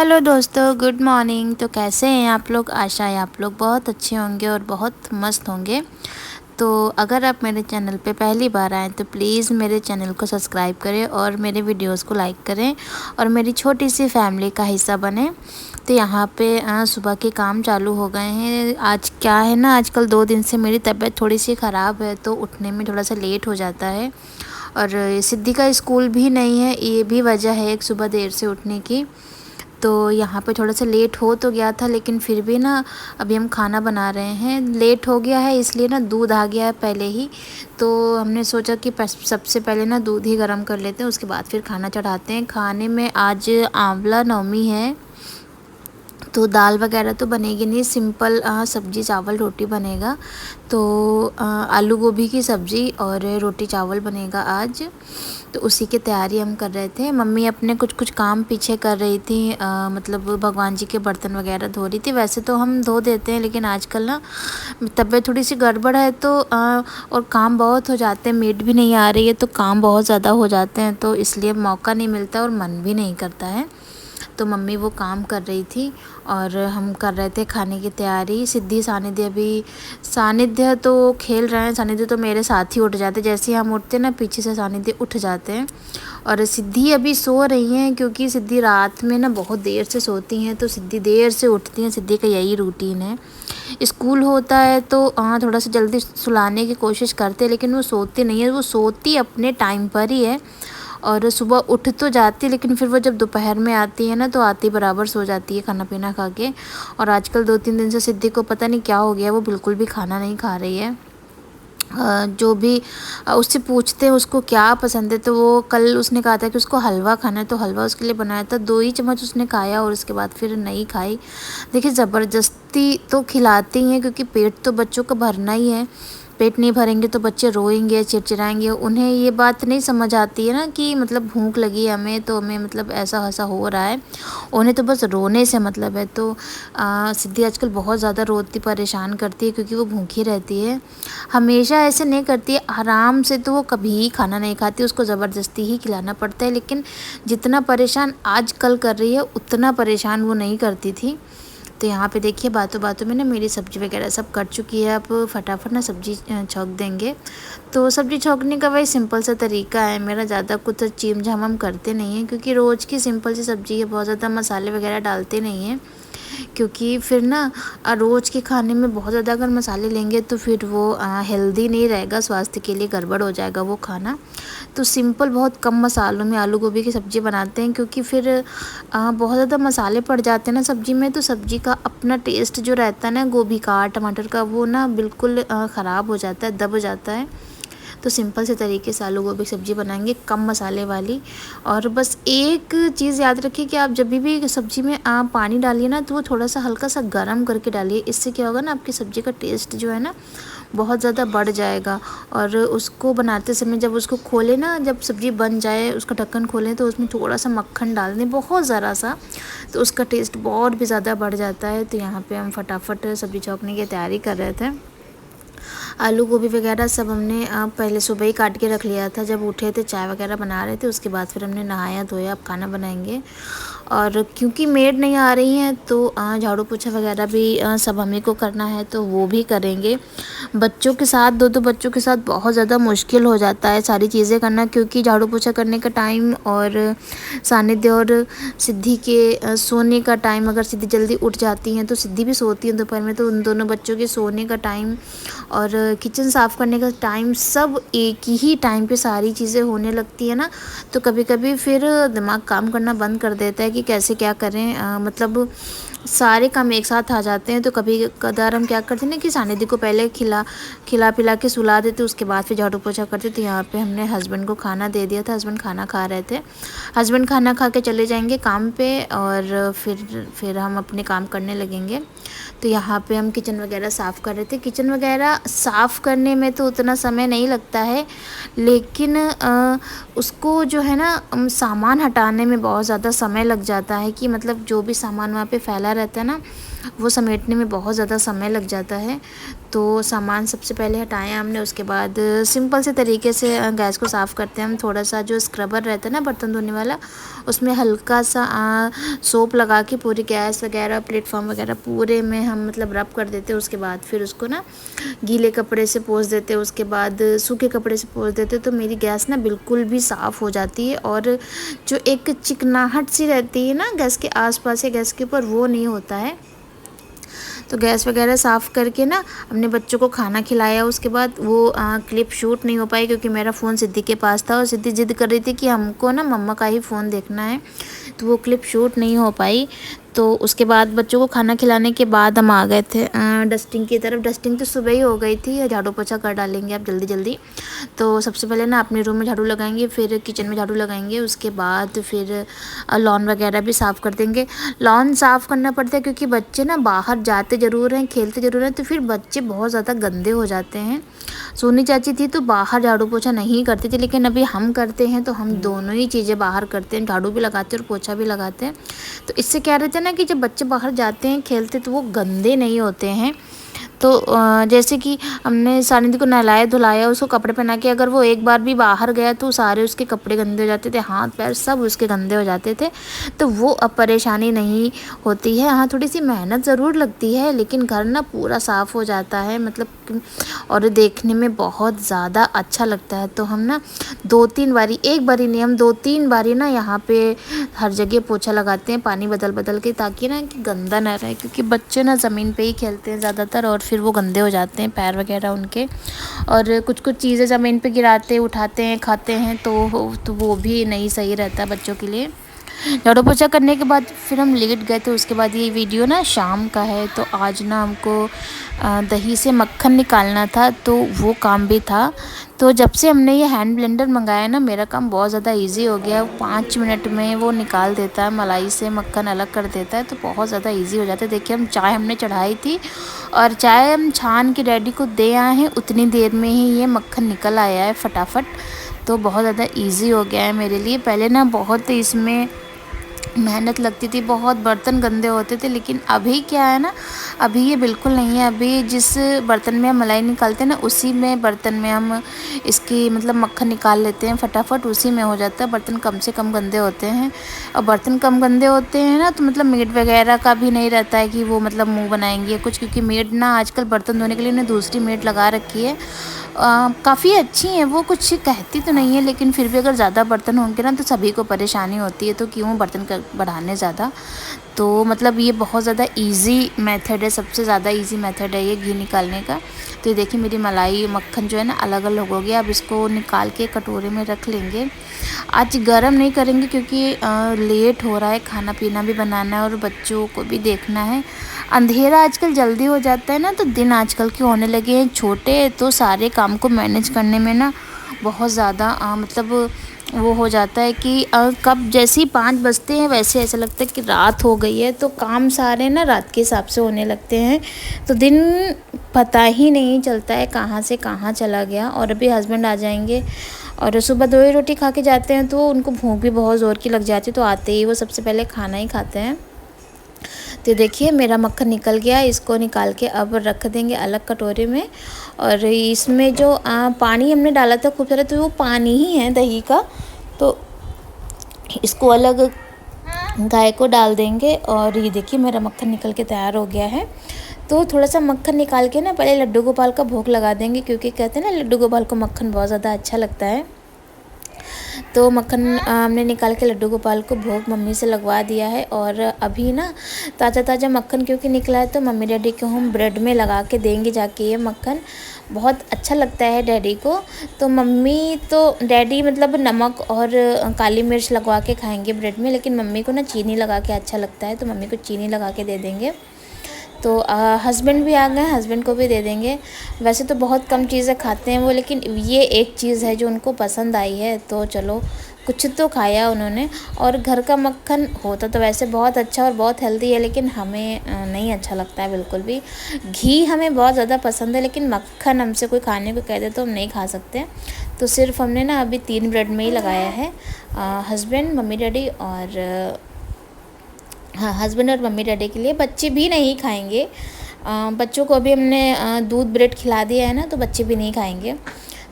Hello दोस्तों, good morning. तो कैसे हैं आप लोग? आशा है आप लोग बहुत अच्छे होंगे और बहुत मस्त होंगे। तो अगर आप मेरे चैनल पे पहली बार आएँ तो प्लीज़ मेरे चैनल को सब्सक्राइब करें और मेरे वीडियोस को लाइक करें और मेरी छोटी सी फैमिली का हिस्सा बने। तो यहाँ पे सुबह के काम चालू हो गए हैं। आज क्या है ना, आजकल 2 दिन से मेरी तबीयत थोड़ी सी ख़राब है तो उठने में थोड़ा सा लेट हो जाता है। और सिद्धि का स्कूल भी नहीं है, ये भी वजह है एक सुबह देर से उठने की। तो यहाँ पे थोड़ा सा लेट हो तो गया था, लेकिन फिर भी ना अभी हम खाना बना रहे हैं। लेट हो गया है इसलिए ना दूध आ गया है पहले ही। तो हमने सोचा कि सबसे पहले ना दूध ही गर्म कर लेते हैं, उसके बाद फिर खाना चढ़ाते हैं। खाने में आज आंवला नवमी है तो दाल वगैरह तो बनेगी नहीं, सिंपल सब्जी चावल रोटी बनेगा। तो आलू गोभी की सब्ज़ी और रोटी चावल बनेगा आज। तो उसी की तैयारी हम कर रहे थे। मम्मी अपने कुछ कुछ काम पीछे कर रही थी, मतलब भगवान जी के बर्तन वगैरह धो रही थी। वैसे तो हम धो देते हैं, लेकिन आजकल ना तबीयत थोड़ी सी गड़बड़ है तो और काम बहुत हो जाते हैं, मेड भी नहीं आ रही है तो काम बहुत ज़्यादा हो जाते हैं, तो इसलिए मौका नहीं मिलता और मन भी नहीं करता है। तो मम्मी वो काम कर रही थी और हम कर रहे थे खाने की तैयारी। सिद्धि सानिध्य भी, सानिध्य तो खेल रहे हैं, सानिध्य तो मेरे साथ ही उठ जाते, जैसे ही हम उठते हैं ना पीछे से सानिध्य उठ जाते हैं। और सिद्धि अभी सो रही हैं क्योंकि सिद्धि रात में ना बहुत देर से सोती हैं, तो सिद्धि देर से उठती हैं। सिद्धि का यही रूटीन है। स्कूल होता है तो थोड़ा सा जल्दी सुलाने की कोशिश करते हैं, लेकिन वो सोती नहीं है, वो सोती अपने टाइम पर ही है। और सुबह उठ तो जाती है, लेकिन फिर वो जब दोपहर में आती है ना तो आती बराबर सो जाती है खाना पीना खा के। और आजकल 2-3 दिन से सिद्धि को पता नहीं क्या हो गया, वो बिल्कुल भी खाना नहीं खा रही है। जो भी उससे पूछते हैं उसको क्या पसंद है, तो वो कल उसने कहा था कि उसको हलवा खाना है, तो हलवा उसके लिए बनाया था। 2 ही चम्मच उसने खाया और उसके बाद फिर नहीं खाई। देखिए ज़बरदस्ती तो खिलाती हैं क्योंकि पेट तो बच्चों का भरना ही है। पेट नहीं भरेंगे तो बच्चे रोएंगे, चिड़चिड़ाएंगे। उन्हें ये बात नहीं समझ आती है ना कि मतलब भूख लगी है हमें तो हमें मतलब ऐसा ऐसा हो रहा है। उन्हें तो बस रोने से मतलब है। तो सिद्धि आजकल बहुत ज़्यादा रोती परेशान करती है क्योंकि वो भूखी रहती है। हमेशा ऐसे नहीं करती है, आराम से तो वो कभी खाना नहीं खाती, उसको ज़बरदस्ती ही खिलाना पड़ता है। लेकिन जितना परेशान आज कल कर रही है उतना परेशान वो नहीं करती थी। तो यहाँ पे देखिए बातों बातों में ना मेरी सब्ज़ी वगैरह सब कट चुकी है। अब फटाफट ना सब्ज़ी छौंक देंगे। तो सब्ज़ी छौंकने का वही सिंपल सा तरीका है मेरा, ज़्यादा कुछ चीम झाम हम करते नहीं हैं क्योंकि रोज़ की सिंपल सी सब्ज़ी है, बहुत ज़्यादा मसाले वगैरह डालते नहीं हैं। क्योंकि फिर ना रोज़ के खाने में बहुत ज़्यादा अगर मसाले लेंगे तो फिर वो हेल्दी नहीं रहेगा, स्वास्थ्य के लिए गड़बड़ हो जाएगा वो खाना। तो सिंपल बहुत कम मसालों में आलू गोभी की सब्ज़ी बनाते हैं, क्योंकि फिर बहुत ज़्यादा मसाले पड़ जाते हैं ना सब्ज़ी में, तो सब्ज़ी का अपना टेस्ट जो रहता है ना गोभी का टमाटर का, वो ना बिल्कुल ख़राब हो जाता है, दब जाता है। तो सिंपल से तरीके से आलू गोभी की सब्ज़ी बनाएंगे कम मसाले वाली। और बस एक चीज़ याद रखिए कि आप जब भी सब्ज़ी में आप पानी डालिए ना तो वो थोड़ा सा हल्का सा गर्म करके डालिए। इससे क्या होगा ना, आपकी सब्ज़ी का टेस्ट जो है ना बहुत ज़्यादा बढ़ जाएगा। और उसको बनाते समय जब उसको खोलें ना, जब सब्ज़ी बन जाए उसका ढक्कन खोलें तो उसमें थोड़ा सा मक्खन डाल दें, बहुत ज़रा सा, तो उसका टेस्ट बहुत भी ज़्यादा बढ़ जाता है। तो यहाँ पे हम फटाफट सब्ज़ी छौंकने की तैयारी कर रहे थे। आलू गोभी वगैरह सब हमने पहले सुबह ही काट के रख लिया था, जब उठे थे चाय वगैरह बना रहे थे, उसके बाद फिर हमने नहाया धोया, अब खाना बनाएंगे। और क्योंकि मेड नहीं आ रही हैं तो झाड़ू पोछा वगैरह भी सब हमें को करना है, तो वो भी करेंगे। बच्चों के साथ दो बच्चों के साथ बहुत ज़्यादा मुश्किल हो जाता है सारी चीज़ें करना, क्योंकि झाड़ू पोछा करने का टाइम और सानिध्य और सिद्धि के सोने का टाइम, अगर सिद्धि जल्दी उठ जाती हैं तो सिद्धि भी सोती है दोपहर में, तो उन दोनों बच्चों के सोने का टाइम और किचन साफ़ करने का टाइम सब एक ही टाइम पे सारी चीज़ें होने लगती है ना, तो कभी कभी फिर दिमाग काम करना बंद कर देता है कि कैसे क्या करें। मतलब सारे काम एक साथ आ जाते हैं। तो कभी कदार हम क्या करते हैं ना कि सानिध्य को पहले खिला पिला के सुला देते, उसके बाद फिर झाड़ू पोछा करते। तो यहाँ पे हमने हस्बैंड को खाना दे दिया था, हस्बैंड खाना खा रहे थे। हस्बैंड खाना खा के चले जाएंगे काम पे और फिर हम अपने काम करने लगेंगे। तो यहाँ पे हम किचन वगैरह साफ़ कर रहे थे। किचन वगैरह साफ़ करने में तो उतना समय नहीं लगता है, लेकिन उसको जो है ना सामान हटाने में बहुत ज़्यादा समय लग जाता है, कि मतलब जो भी सामान वहाँ पे फैला रहता है ना वो समेटने में बहुत ज़्यादा समय लग जाता है। तो सामान सबसे पहले हटाया हमने, उसके बाद सिंपल से तरीके से गैस को साफ़ करते हैं हम। थोड़ा सा जो स्क्रबर रहता है ना बर्तन धोने वाला, उसमें हल्का सा सोप लगा के पूरी गैस वगैरह प्लेटफॉर्म वगैरह पूरे में हम मतलब रब कर देते हैं। उसके बाद फिर उसको ना गीले कपड़े से पोंछ देते हैं, उसके बाद सूखे कपड़े से पोंछ देते हैं। तो मेरी गैस ना बिल्कुल भी साफ़ हो जाती है, और जो एक चिकनाहट सी रहती है ना गैस के आसपास या गैस के ऊपर, वो नहीं होता है। तो गैस वगैरह साफ़ करके ना हमने बच्चों को खाना खिलाया। उसके बाद वो क्लिप शूट नहीं हो पाई क्योंकि मेरा फ़ोन सिद्धि के पास था और सिद्धि ज़िद कर रही थी कि हमको ना मम्मा का ही फ़ोन देखना है, तो वो क्लिप शूट नहीं हो पाई। तो उसके बाद बच्चों को खाना खिलाने के बाद हम आ गए थे डस्टिंग की तरफ। डस्टिंग तो सुबह ही हो गई थी, झाड़ू पोछा कर डालेंगे आप जल्दी जल्दी। तो सबसे पहले ना अपने रूम में झाड़ू लगाएंगे, फिर किचन में झाड़ू लगाएंगे, उसके बाद फिर लॉन वगैरह भी साफ़ कर देंगे। लॉन साफ़ करना पड़ता है क्योंकि बच्चे ना बाहर जाते ज़रूर हैं, खेलते ज़रूर हैं, तो फिर बच्चे बहुत ज़्यादा गंदे हो जाते हैं। सोनी चाची थी तो बाहर झाड़ू पोछा नहीं करती थी, लेकिन अभी हम करते हैं तो हम दोनों ही चीज़ें बाहर करते हैं, झाड़ू भी लगाते हैं और पोछा भी लगाते हैं। तो इससे क्या रहता है ना कि जब बच्चे बाहर जाते हैं खेलते तो वो गंदे नहीं होते हैं। तो जैसे कि हमने सानिधि को नहलाया धुलाया, उसको कपड़े पहना के, अगर वो एक बार भी बाहर गया तो सारे उसके कपड़े गंदे हो जाते थे, हाथ पैर सब उसके गंदे हो जाते थे। तो वो अब परेशानी नहीं होती है। हाँ, थोड़ी सी मेहनत ज़रूर लगती है, लेकिन घर ना पूरा साफ़ हो जाता है मतलब, और देखने में बहुत ज़्यादा अच्छा लगता है। तो हम ना 2-3 बारी, एक बारी नहीं, हम 2-3 बारी ना यहाँ पे हर जगह पोछा लगाते हैं पानी बदल बदल के, ताकि ना कि गंदा ना रहे, क्योंकि बच्चे ना ज़मीन पे ही खेलते हैं ज़्यादातर और फिर वो गंदे हो जाते हैं पैर वगैरह उनके। और कुछ कुछ चीज़ें ज़मीन पे गिराते उठाते हैं खाते हैं, तो वो भी नहीं सही रहता बच्चों के लिए। झाड़ू पोछा करने के बाद फिर हम लेट गए थे। उसके बाद ये वीडियो ना शाम का है, तो आज ना हमको दही से मक्खन निकालना था, तो वो काम भी था। तो जब से हमने ये हैंड ब्लेंडर मंगाया ना, मेरा काम बहुत ज़्यादा इजी हो गया। 5 मिनट में वो निकाल देता है, मलाई से मक्खन अलग कर देता है, तो बहुत ज़्यादा इजी हो जाता है। देखिए हम चाय हमने चढ़ाई थी और चाय हम छान के डैडी को दे आए हैं, उतनी देर में ही ये मक्खन निकल आया है फटाफट। तो बहुत ज़्यादा ईजी हो गया है मेरे लिए। पहले ना बहुत इसमें मेहनत लगती थी, बहुत बर्तन गंदे होते थे, लेकिन अभी क्या है ना, अभी ये बिल्कुल नहीं है। अभी जिस बर्तन में हम मलाई निकालते हैं ना, उसी में बर्तन में हम इसकी मतलब मक्खन निकाल लेते हैं फटाफट, उसी में हो जाता है। बर्तन कम से कम गंदे होते हैं, और बर्तन कम गंदे होते हैं ना तो मतलब मेड वगैरह का भी नहीं रहता है कि वो मतलब मुँह बनाएंगे कुछ, क्योंकि मेड ना आजकल बर्तन धोने के लिए उन्हें दूसरी मेड लगा रखी है। काफ़ी अच्छी हैं वो, कुछ कहती तो नहीं है, लेकिन फिर भी अगर ज़्यादा बर्तन होंगे ना तो सभी को परेशानी होती है, तो क्यों बर्तन बढ़ाने ज़्यादा। तो मतलब ये बहुत ज़्यादा इजी मेथड है, सबसे ज़्यादा इजी मेथड है ये घी निकालने का। तो ये देखिए मेरी मलाई मक्खन जो है ना अलग अलग हो गया। अब इसको निकाल के कटोरे में रख लेंगे। आज गरम नहीं करेंगे क्योंकि लेट हो रहा है, खाना पीना भी बनाना है और बच्चों को भी देखना है। अंधेरा आजकल जल्दी हो जाता है ना, तो दिन आजकल के होने लगे हैं छोटे, तो सारे काम को मैनेज करने में ना बहुत ज़्यादा मतलब वो हो जाता है कि कब जैसे ही 5 बजते हैं वैसे ऐसा लगता है कि रात हो गई है। तो काम सारे ना रात के हिसाब से होने लगते हैं, तो दिन पता ही नहीं चलता है कहाँ से कहाँ चला गया। और अभी हस्बैंड आ जाएंगे और सुबह 2 ही रोटी खा के जाते हैं, तो उनको भूख भी बहुत ज़ोर की लग जाती है, तो आते ही वो सबसे पहले खाना ही खाते हैं। तो देखिए मेरा मक्खन निकल गया, इसको निकाल के अब रख देंगे अलग कटोरे में। और इसमें जो पानी हमने डाला था खूब सारा, तो वो पानी ही है दही का, तो इसको अलग गाय को डाल देंगे। और ये देखिए मेरा मक्खन निकल के तैयार हो गया है। तो थोड़ा सा मक्खन निकाल के ना पहले लड्डू गोपाल का भोग लगा देंगे, क्योंकि कहते हैं ना लड्डू गोपाल को मक्खन बहुत ज़्यादा अच्छा लगता है। तो मक्खन हमने निकाल के लड्डू गोपाल को भोग मम्मी से लगवा दिया है। और अभी ना ताज़ा ताज़ा मक्खन क्योंकि निकला है, तो मम्मी डैडी को हम ब्रेड में लगा के देंगे जाके। ये मक्खन बहुत अच्छा लगता है डैडी को। तो मम्मी तो डैडी मतलब नमक और काली मिर्च लगवा के खाएंगे ब्रेड में, लेकिन मम्मी को ना चीनी लगा के अच्छा लगता है, तो मम्मी को चीनी लगा के दे देंगे। तो हस्बैंड भी आ गए, हस्बैंड को भी दे देंगे। वैसे तो बहुत कम चीज़ें खाते हैं वो, लेकिन ये एक चीज़ है जो उनको पसंद आई है, तो चलो कुछ तो खाया उन्होंने। और घर का मक्खन होता तो वैसे बहुत अच्छा और बहुत हेल्दी है, लेकिन हमें नहीं अच्छा लगता है बिल्कुल भी। घी हमें बहुत ज़्यादा पसंद है, लेकिन मक्खन हमसे कोई खाने को कह दे तो हम नहीं खा सकते। तो सिर्फ हमने ना अभी 3 ब्रेड में ही लगाया है, हस्बैंड, मम्मी डैडी और हाँ, हस्बैंड और मम्मी डैडी के लिए, बच्चे भी नहीं खाएंगे। बच्चों को अभी हमने दूध ब्रेड खिला दिया है ना, तो बच्चे भी नहीं खाएंगे।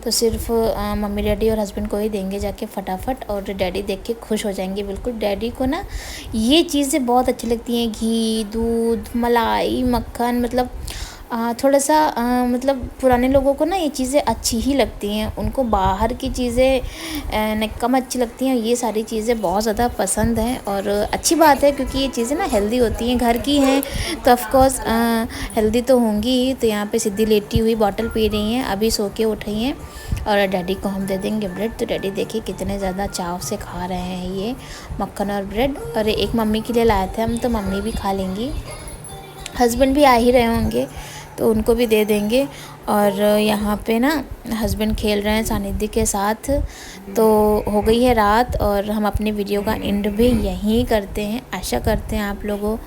तो सिर्फ मम्मी डैडी और हस्बैंड को ही देंगे जाके फटाफट, और डैडी देख के खुश हो जाएंगे बिल्कुल। डैडी को ना ये चीज़ें बहुत अच्छी लगती हैं, घी, दूध, मलाई, मक्खन, मतलब थोड़ा सा मतलब पुराने लोगों को ना ये चीज़ें अच्छी ही लगती हैं। उनको बाहर की चीज़ें कम अच्छी लगती हैं, ये सारी चीज़ें बहुत ज़्यादा पसंद हैं। और अच्छी बात है, क्योंकि ये चीज़ें ना हेल्दी होती हैं, घर की हैं, तो ऑफ कोर्स हेल्दी तो होंगी ही। तो यहाँ पे सिद्धि लेटी हुई बॉटल पी रही हैं, अभी सो के उठी हैं। और डैडी को हम दे देंगे ब्रेड। तो डैडी देखिए कितने ज़्यादा चाव से खा रहे हैं ये मक्खन और ब्रेड। और एक मम्मी के लिए लाए थे हम, तो मम्मी भी खा लेंगी। हस्बैंड भी आ ही रहे होंगे, तो उनको भी दे देंगे। और यहाँ पे ना हस्बैंड खेल रहे हैं सानिध्य के साथ। तो हो गई है रात, और हम अपनी वीडियो का एंड भी यहीं करते हैं। आशा करते हैं आप लोगों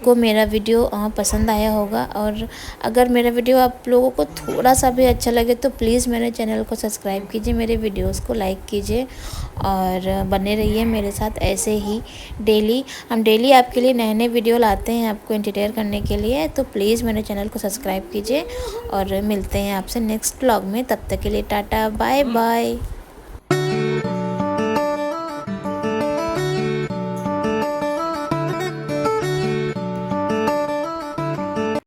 को मेरा वीडियो पसंद आया होगा। और अगर मेरा वीडियो आप लोगों को थोड़ा सा भी अच्छा लगे तो प्लीज़ मेरे चैनल को सब्सक्राइब कीजिए, मेरे वीडियोस को लाइक कीजिए, और बने रहिए मेरे साथ ऐसे ही डेली। हम डेली आपके लिए नए नए वीडियो लाते हैं आपको एंटरटेन करने के लिए। तो प्लीज़ मेरे चैनल को सब्सक्राइब कीजिए, और मिलते हैं आपसे नेक्स्ट व्लॉग में। तब तक के लिए टाटा, बाय बाय।